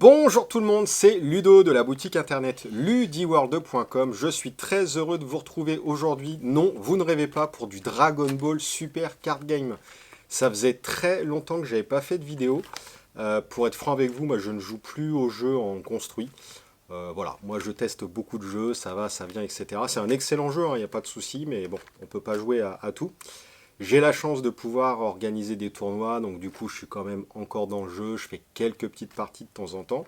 Bonjour tout le monde, c'est Ludo de la boutique internet ludiworld.com. Je suis très heureux de vous retrouver aujourd'hui. Non, vous ne rêvez pas, pour du Dragon Ball Super Card Game. Ça faisait très longtemps que j'avais pas fait de vidéo. Pour être franc avec vous, moi je ne joue plus aux jeux en construit. Voilà, moi je teste beaucoup de jeux, ça va, ça vient, etc. C'est un excellent jeu, il n'y a pas de souci, mais bon, on peut pas jouer à tout. J'ai la chance de pouvoir organiser des tournois, donc du coup je suis quand même encore dans le jeu, je fais quelques petites parties de temps en temps.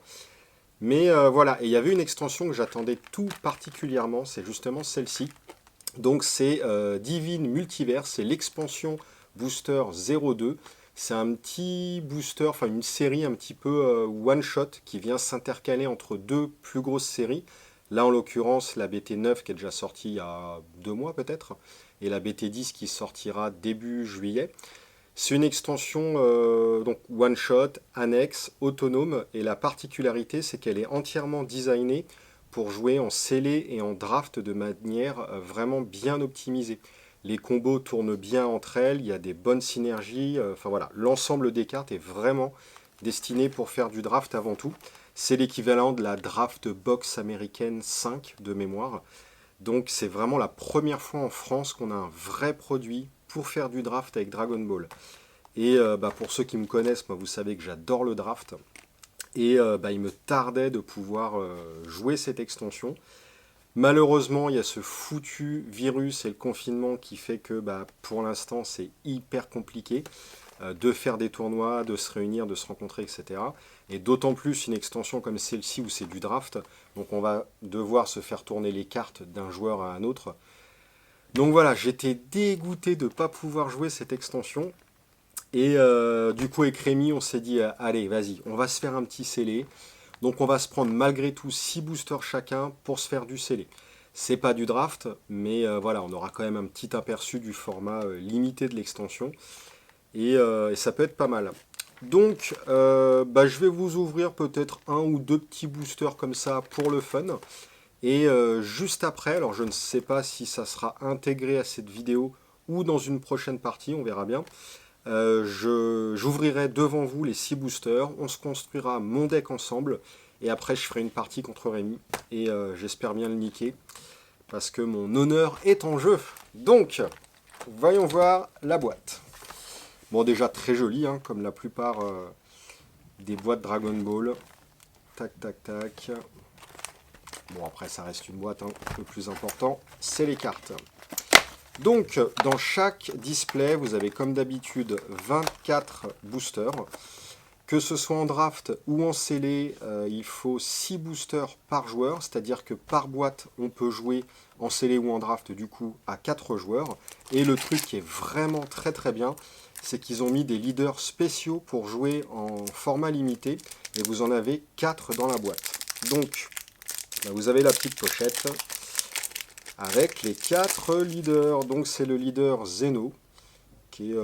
Mais voilà, et il y avait une extension que j'attendais tout particulièrement, c'est justement celle-ci. Donc c'est Divine Multiverse, c'est l'expansion Booster 02. C'est un petit booster, enfin une série un petit peu one-shot qui vient s'intercaler entre deux plus grosses séries. Là en l'occurrence la BT9 qui est déjà sortie il y a 2 mois peut-être, et la BT10 qui sortira début juillet. C'est une extension donc one shot, annexe, autonome, et la particularité c'est qu'elle est entièrement designée pour jouer en scellé et en draft de manière vraiment bien optimisée. Les combos tournent bien entre elles, il y a des bonnes synergies, enfin voilà, l'ensemble des cartes est vraiment destiné pour faire du draft avant tout. C'est l'équivalent de la draft box américaine 5 de mémoire. Donc c'est vraiment la première fois en France qu'on a un vrai produit pour faire du draft avec Dragon Ball. Et pour ceux qui me connaissent, moi, vous savez que j'adore le draft. Et il me tardait de pouvoir jouer cette extension. Malheureusement, il y a ce foutu virus et le confinement qui fait que pour l'instant, c'est hyper compliqué de faire des tournois, de se réunir, de se rencontrer, etc. Et d'autant plus une extension comme celle-ci où c'est du draft. Donc on va devoir se faire tourner les cartes d'un joueur à un autre. Donc voilà, j'étais dégoûté de ne pas pouvoir jouer cette extension. Et du coup, avec Rémi, on s'est dit, allez, vas-y, on va se faire un petit scellé. Donc on va se prendre malgré tout 6 boosters chacun pour se faire du scellé. C'est pas du draft, mais voilà, on aura quand même un petit aperçu du format limité de l'extension. Et ça peut être pas mal. Donc, je vais vous ouvrir peut-être un ou deux petits boosters comme ça pour le fun. Et juste après, alors je ne sais pas si ça sera intégré à cette vidéo ou dans une prochaine partie, on verra bien. J'ouvrirai devant vous les 6 boosters, on se construira mon deck ensemble, et après je ferai une partie contre Rémi, et j'espère bien le niquer, parce que mon honneur est en jeu. Donc, voyons voir la boîte. Bon, déjà très jolie, hein, comme la plupart des boîtes Dragon Ball. Tac, tac, tac. Bon, après ça reste une boîte, hein. Le plus important, c'est les cartes. Donc, dans chaque display, vous avez comme d'habitude 24 boosters. Que ce soit en draft ou en scellé, il faut 6 boosters par joueur, c'est-à-dire que par boîte, on peut jouer en scellé ou en draft du coup à 4 joueurs. Et le truc qui est vraiment très très bien, c'est qu'ils ont mis des leaders spéciaux pour jouer en format limité, et vous en avez 4 dans la boîte. Donc, vous avez la petite pochette avec les 4 leaders. Donc c'est le leader Zeno, qui est,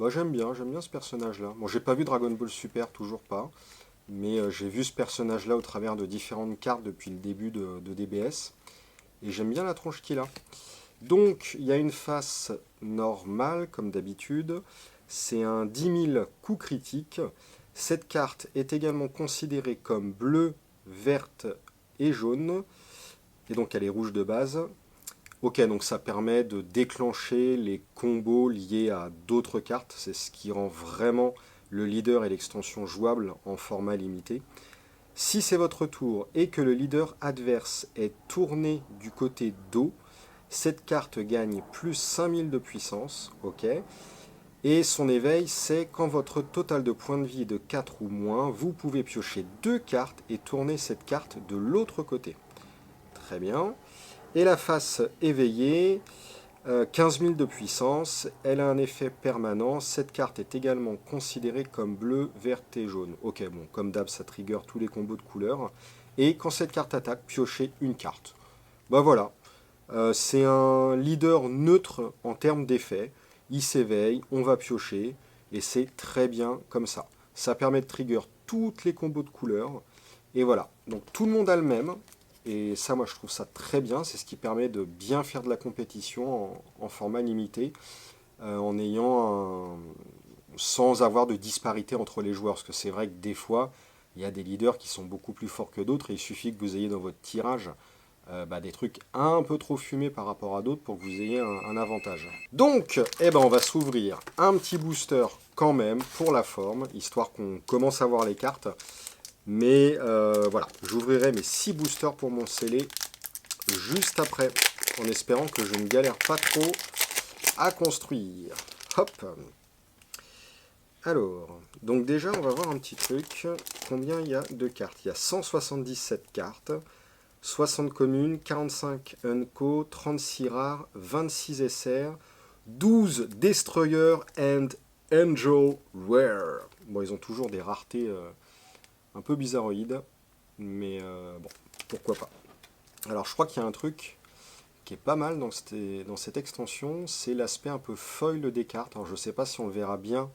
j'aime bien ce personnage-là. Bon, j'ai pas vu Dragon Ball Super, toujours pas, mais j'ai vu ce personnage-là au travers de différentes cartes depuis le début de DBS, et j'aime bien la tronche qu'il a. Donc, il y a une face normale, comme d'habitude. C'est un 10 000 coups critiques. Cette carte est également considérée comme bleue, verte et jaune, et donc elle est rouge de base. Ok, donc ça permet de déclencher les combos liés à d'autres cartes. C'est ce qui rend vraiment le leader et l'extension jouable en format limité. Si c'est votre tour et que le leader adverse est tourné du côté dos, cette carte gagne plus 5000 de puissance. Ok. Et son éveil, c'est quand votre total de points de vie est de 4 ou moins, vous pouvez piocher 2 cartes et tourner cette carte de l'autre côté. Très bien. Et la face éveillée, 15 000 de puissance, elle a un effet permanent. Cette carte est également considérée comme bleue, verte et jaune. Ok, bon, comme d'hab, ça trigger tous les combos de couleurs. Et quand cette carte attaque, piochez une carte. Voilà, c'est un leader neutre en termes d'effet. Il s'éveille, on va piocher, et c'est très bien comme ça. Ça permet de trigger toutes les combos de couleurs. Et voilà, donc tout le monde a le même. Et ça, moi, je trouve ça très bien. C'est ce qui permet de bien faire de la compétition en format limité, en ayant sans avoir de disparité entre les joueurs. Parce que c'est vrai que des fois, Il y a des leaders qui sont beaucoup plus forts que d'autres et il suffit que vous ayez dans votre tirage des trucs un peu trop fumés par rapport à d'autres pour que vous ayez un avantage. Donc, eh ben, on va s'ouvrir un petit booster quand même pour la forme, histoire qu'on commence à voir les cartes. Mais voilà, j'ouvrirai mes 6 boosters pour mon scellé juste après, en espérant que je ne galère pas trop à construire. Hop. Alors, donc déjà, on va voir un petit truc. Combien il y a de cartes? Il y a 177 cartes. 60 communes, 45 unco, 36 rares, 26 SR, 12 Destroyer and Angel Rare. Bon, ils ont toujours des raretés un peu bizarroïdes, mais bon, pourquoi pas. Alors, je crois qu'il y a un truc qui est pas mal dans cette extension, c'est l'aspect un peu foil des cartes. Alors, je sais pas si on le verra bien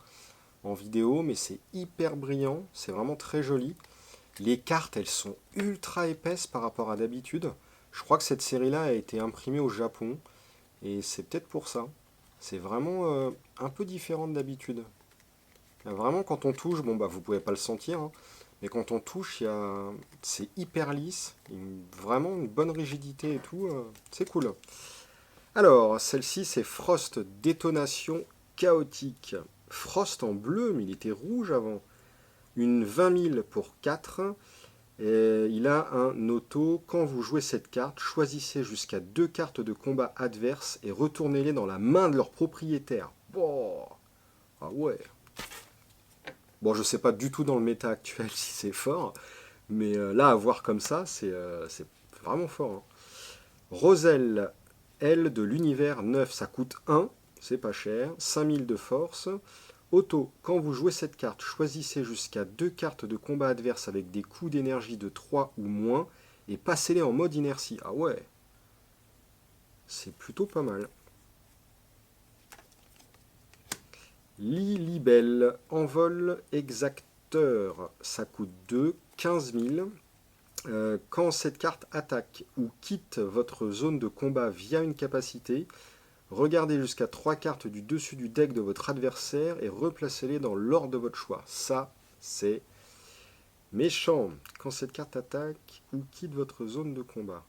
en vidéo, mais c'est hyper brillant, c'est vraiment très joli. Les cartes, elles sont ultra épaisses par rapport à d'habitude. Je crois que cette série-là a été imprimée au Japon. Et c'est peut-être pour ça. C'est vraiment un peu différent d'habitude. Vraiment, quand on touche, bon, bah, vous pouvez pas le sentir. Hein, mais quand on touche, c'est hyper lisse. Vraiment une bonne rigidité et tout. C'est cool. Alors, celle-ci, c'est Frost Détonation Chaotique. Frost en bleu, mais il était rouge avant. Une 20 000 pour 4. Et il a un auto. Quand vous jouez cette carte, choisissez jusqu'à 2 cartes de combat adverses et retournez-les dans la main de leur propriétaire. Bon. Ah ouais. Bon, je sais pas du tout dans le méta actuel si c'est fort, mais là, à voir comme ça, c'est vraiment fort. Hein. Roselle, elle, de l'univers 9, ça coûte 1, c'est pas cher. 5000 de force. Auto, quand vous jouez cette carte, choisissez jusqu'à 2 cartes de combat adverse avec des coups d'énergie de 3 ou moins et passez-les en mode inertie. Ah ouais, c'est plutôt pas mal. Lilibelle, envol exacteur, ça coûte 2, 15 000. Quand cette carte attaque ou quitte votre zone de combat via une capacité, regardez jusqu'à 3 cartes du dessus du deck de votre adversaire et replacez-les dans l'ordre de votre choix. Ça, c'est méchant. Quand cette carte attaque ou quitte votre zone de combat.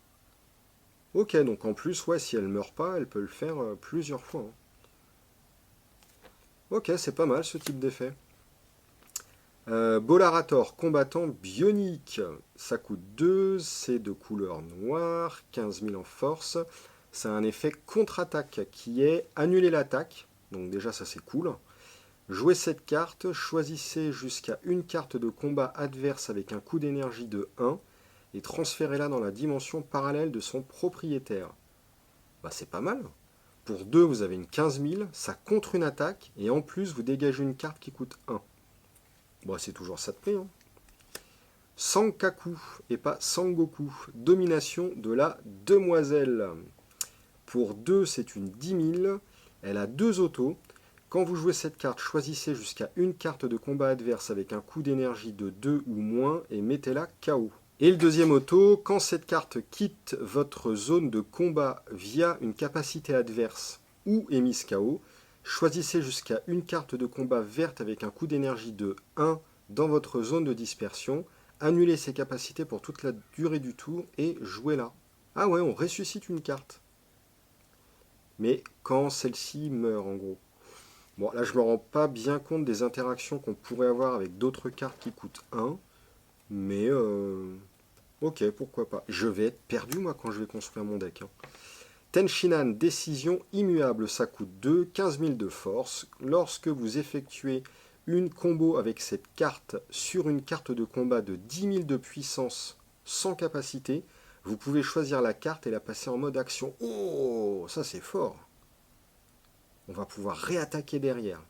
Ok, donc en plus, ouais, si elle ne meurt pas, elle peut le faire plusieurs fois. Hein. Ok, c'est pas mal ce type d'effet. Bolarator, combattant bionique. Ça coûte 2, c'est de couleur noire, 15 000 en force. C'est un effet contre-attaque qui est annuler l'attaque. Donc déjà ça c'est cool. Jouez cette carte, choisissez jusqu'à une carte de combat adverse avec un coût d'énergie de 1 et transférez-la dans la dimension parallèle de son propriétaire. Bah c'est pas mal. Pour 2 vous avez une 15 000, ça contre une attaque et en plus vous dégagez une carte qui coûte 1. Bon c'est toujours ça de prix. Hein. Sankaku et pas Sangoku, domination de la demoiselle. Pour 2, c'est une 10 000. Elle a 2 autos. Quand vous jouez cette carte, choisissez jusqu'à une carte de combat adverse avec un coût d'énergie de 2 ou moins et mettez-la KO. Et le deuxième auto, quand cette carte quitte votre zone de combat via une capacité adverse ou est mise KO, choisissez jusqu'à une carte de combat verte avec un coût d'énergie de 1 dans votre zone de dispersion, annulez ses capacités pour toute la durée du tour et jouez-la. Ah ouais, on ressuscite une carte. Mais quand celle-ci meurt en gros. Bon, là je me rends pas bien compte des interactions qu'on pourrait avoir avec d'autres cartes qui coûtent 1, mais ok, pourquoi pas. Je vais être perdu moi quand je vais construire mon deck. Hein. Tenshinhan, décision immuable, ça coûte 2, 15 000 de force. Lorsque vous effectuez une combo avec cette carte sur une carte de combat de 10 000 de puissance sans capacité, vous pouvez choisir la carte et la passer en mode action. Oh, ça c'est fort. On va pouvoir réattaquer derrière.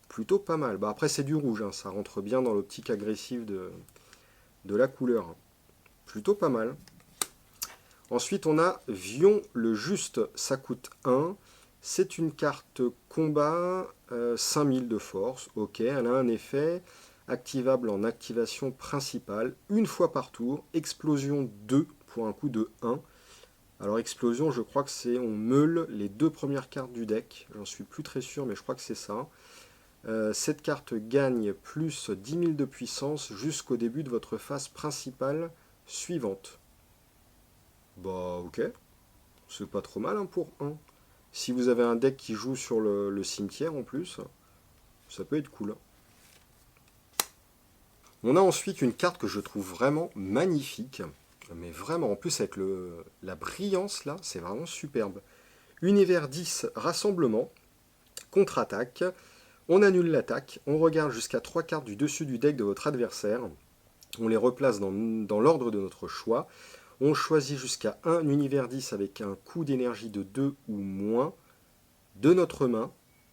Plutôt pas mal. Bah après c'est du rouge, hein, ça rentre bien dans l'optique agressive de la couleur. Plutôt pas mal. Ensuite on a Vion le Juste, ça coûte 1. C'est une carte combat, 5000 de force. Ok, elle a un effet activable en activation principale, une fois par tour, explosion 2 pour un coût de 1. Alors explosion, je crois que c'est on meule les 2 premières cartes du deck. J'en suis plus très sûr, mais je crois que c'est ça. Cette carte gagne plus 10 000 de puissance jusqu'au début de votre phase principale suivante. Bah ok, c'est pas trop mal hein, pour 1. Si vous avez un deck qui joue sur le cimetière en plus, ça peut être cool. On a ensuite une carte que je trouve vraiment magnifique. Mais vraiment, en plus avec la brillance là, c'est vraiment superbe. Univers 10, rassemblement, contre-attaque. On annule l'attaque, on regarde jusqu'à 3 cartes du dessus du deck de votre adversaire. On les replace dans l'ordre de notre choix. On choisit jusqu'à un univers 10 avec un coût d'énergie de 2 ou moins de notre main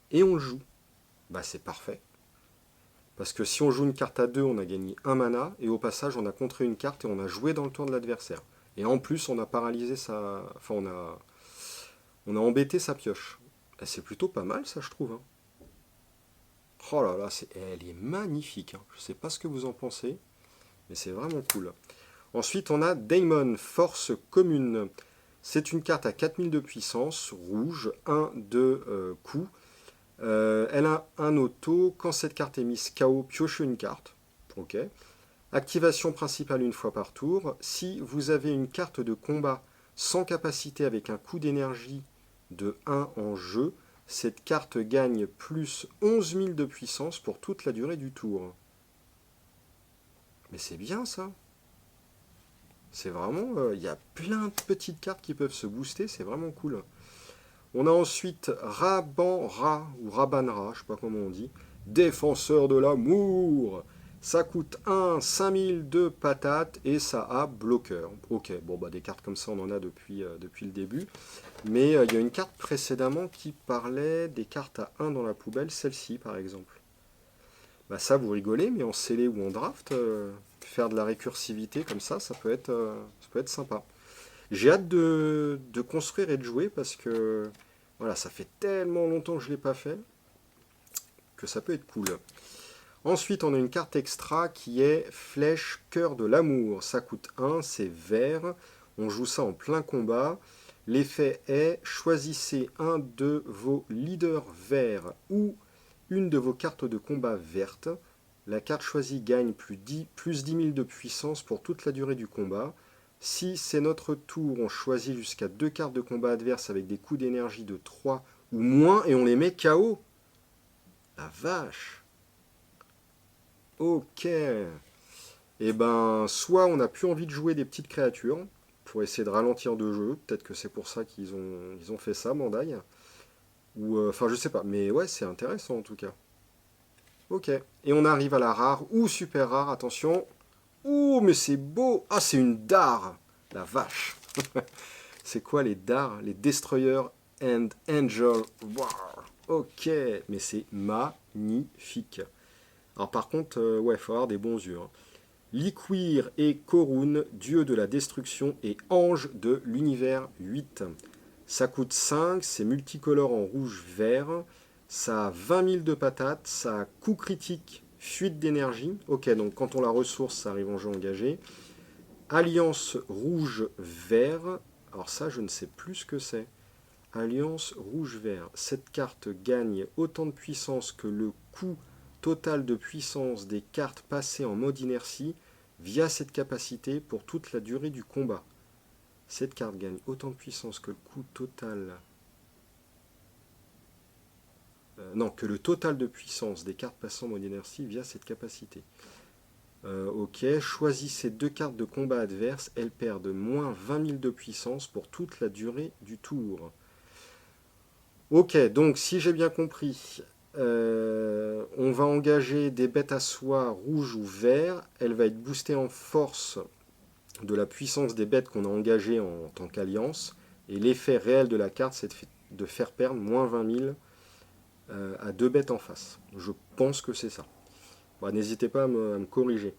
et on le joue. Bah c'est parfait. Parce que si on joue une carte à 2, on a gagné un mana, et au passage, on a contré une carte et on a joué dans le tour de l'adversaire. Et en plus, on a paralysé sa. Enfin, on a embêté sa pioche. Et c'est plutôt pas mal, ça, je trouve. Hein. Oh là là, elle est magnifique. Hein. Je sais pas ce que vous en pensez, mais c'est vraiment cool. Ensuite, on a Daemon, Force Commune. C'est une carte à 4000 de puissance, rouge, 1 de coût. Elle a un auto. Quand cette carte est mise KO, piochez une carte. Ok. Activation principale une fois par tour. Si vous avez une carte de combat sans capacité avec un coût d'énergie de 1 en jeu, cette carte gagne plus 11 000 de puissance pour toute la durée du tour. Mais c'est bien ça. C'est vraiment... Il y a plein de petites cartes qui peuvent se booster, c'est vraiment cool. On a ensuite Rabanra, ou Rabanra, je sais pas comment on dit. Défenseur de l'amour. Ça coûte 1, 5000 de patates et ça a bloqueur. Ok, bon bah des cartes comme ça on en a depuis le début. Mais il y a une carte précédemment qui parlait des cartes à 1 dans la poubelle, celle-ci par exemple. Bah ça vous rigolez, mais en scellé ou en draft, faire de la récursivité comme ça peut être sympa. J'ai hâte de construire et de jouer parce que voilà, ça fait tellement longtemps que je ne l'ai pas fait que ça peut être cool. Ensuite, on a une carte extra qui est Flèche Cœur de l'amour. Ça coûte 1, c'est vert. On joue ça en plein combat. L'effet est choisissez un de vos leaders verts ou une de vos cartes de combat vertes. La carte choisie gagne plus 10 000 de puissance pour toute la durée du combat. Si c'est notre tour, on choisit jusqu'à 2 cartes de combat adverses avec des coûts d'énergie de 3 ou moins et on les met KO. La vache. Ok. Et ben, soit on n'a plus envie de jouer des petites créatures pour essayer de ralentir de jeu. Peut-être que c'est pour ça ils ont fait ça, Bandai. Ou, enfin, je sais pas. Mais ouais, c'est intéressant en tout cas. Ok. Et on arrive à la rare ou super rare. Attention. Ouh, mais c'est beau. Ah, c'est une dare. La vache. C'est quoi les dards? Les Destroyer and Angel War. Ok. Mais c'est magnifique. Alors par contre, ouais, il faut avoir des bons yeux. Hein. Liquir et Korun, dieu de la destruction et ange de l'univers 8. Ça coûte 5, c'est multicolore en rouge-vert. Ça a 20 000 de patates, ça a coup critique, fuite d'énergie. Ok, donc quand on la ressource, ça arrive en jeu engagé. Alliance rouge-vert. Alors ça, je ne sais plus ce que c'est. Alliance rouge-vert. Cette carte gagne autant de puissance que le coût total de puissance des cartes passées en mode inertie via cette capacité pour toute la durée du combat. Cette carte gagne autant de puissance que le coût total. Non, que le total de puissance des cartes passant en mode inertie via cette capacité. Ok, choisissez 2 cartes de combat adverse, elles perdent moins 20 000 de puissance pour toute la durée du tour. Ok, donc si j'ai bien compris, on va engager des bêtes à soie rouge ou vert. Elle va être boostée en force de la puissance des bêtes qu'on a engagées en tant qu'alliance. Et l'effet réel de la carte, c'est de faire perdre moins 20 000 à 2 bêtes en face. Je pense que c'est ça. Bon, n'hésitez pas à me corriger.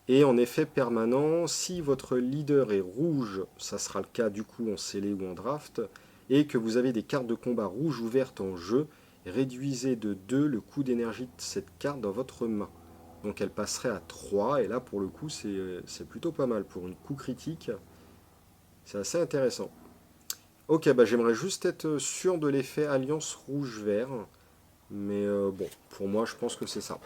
Et en effet permanent, si votre leader est rouge, ça sera le cas du coup en scellé ou en draft, et que vous avez des cartes de combat rouges ou vertes en jeu, réduisez de 2 le coût d'énergie de cette carte dans votre main. Donc elle passerait à 3, et là pour le coup c'est plutôt pas mal. Pour une coup critique, c'est assez intéressant. Ok, bah j'aimerais juste être sûr de l'effet Alliance rouge-vert. Mais bon, pour moi, je pense que c'est ça.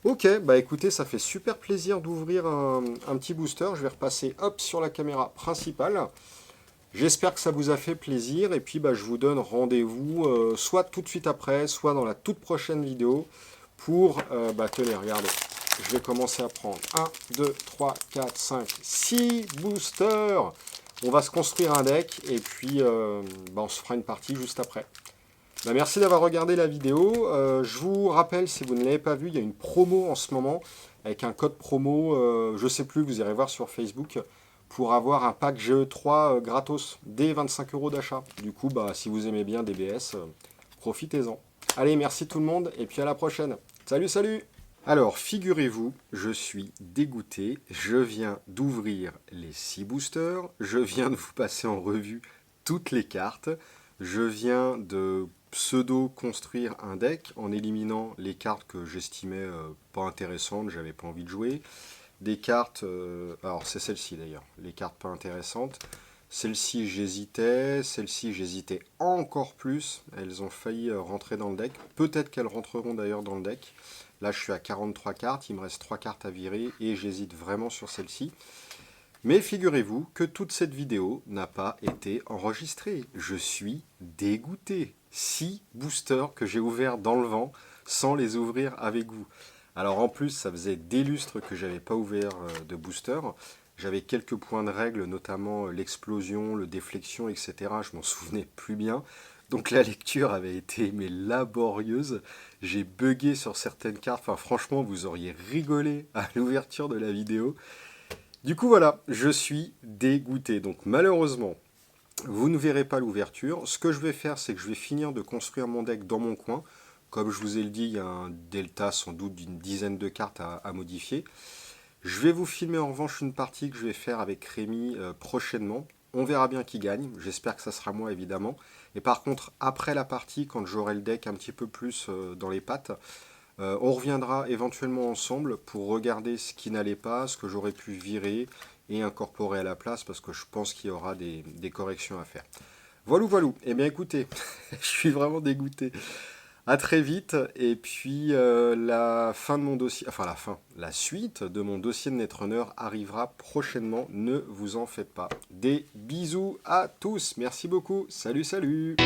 Ok, bah écoutez, ça fait super plaisir d'ouvrir un petit booster. Je vais repasser hop sur la caméra principale. J'espère que ça vous a fait plaisir. Et puis bah, je vous donne rendez-vous soit tout de suite après, soit dans la toute prochaine vidéo pour, bah tenez, regardez. Je vais commencer à prendre 1, 2, 3, 4, 5, 6 boosters. On va se construire un deck et puis bah, on se fera une partie juste après. Bah, merci d'avoir regardé la vidéo. Je vous rappelle, si vous ne l'avez pas vu, il y a une promo en ce moment avec un code promo, je ne sais plus, vous irez voir sur Facebook, pour avoir un pack GE3 gratos dès 25 € d'achat. Du coup, bah, si vous aimez bien DBS, profitez-en. Allez, merci tout le monde et puis à la prochaine. Salut, salut! Alors, figurez-vous, je suis dégoûté. Je viens d'ouvrir les 6 boosters. Je viens de vous passer en revue toutes les cartes. Je viens de pseudo-construire un deck en éliminant les cartes que j'estimais pas intéressantes, j'avais pas envie de jouer. Des cartes, alors c'est celle-ci d'ailleurs, les cartes pas intéressantes. Celle-ci j'hésitais encore plus. Elles ont failli rentrer dans le deck. Peut-être qu'elles rentreront d'ailleurs dans le deck. Là je suis à 43 cartes, il me reste 3 cartes à virer et j'hésite vraiment sur celle-ci. Mais figurez-vous que toute cette vidéo n'a pas été enregistrée. Je suis dégoûté. 6 boosters que j'ai ouverts dans le vent sans les ouvrir avec vous. Alors en plus, ça faisait des lustres que j'avais pas ouvert de booster. J'avais quelques points de règle, notamment l'explosion, le déflexion, etc. Je m'en souvenais plus bien. Donc la lecture avait été mais laborieuse. J'ai bugué sur certaines cartes. Enfin franchement, vous auriez rigolé à l'ouverture de la vidéo. Du coup voilà, je suis dégoûté. Donc malheureusement, vous ne verrez pas l'ouverture. Ce que je vais faire, c'est que je vais finir de construire mon deck dans mon coin. Comme je vous ai dit, il y a un delta sans doute d'une dizaine de cartes à modifier. Je vais vous filmer en revanche une partie que je vais faire avec Rémi prochainement. On verra bien qui gagne. J'espère que ça sera moi évidemment. Et par contre, après la partie, quand j'aurai le deck un petit peu plus dans les pattes, on reviendra éventuellement ensemble pour regarder ce qui n'allait pas, ce que j'aurais pu virer et incorporer à la place parce que je pense qu'il y aura des corrections à faire. Voilà, voilà. Eh bien écoutez, je suis vraiment dégoûté. À très vite et puis la fin de mon dossier, enfin la suite de mon dossier de Netrunner arrivera prochainement, ne vous en faites pas. Des bisous à tous, merci beaucoup, salut salut.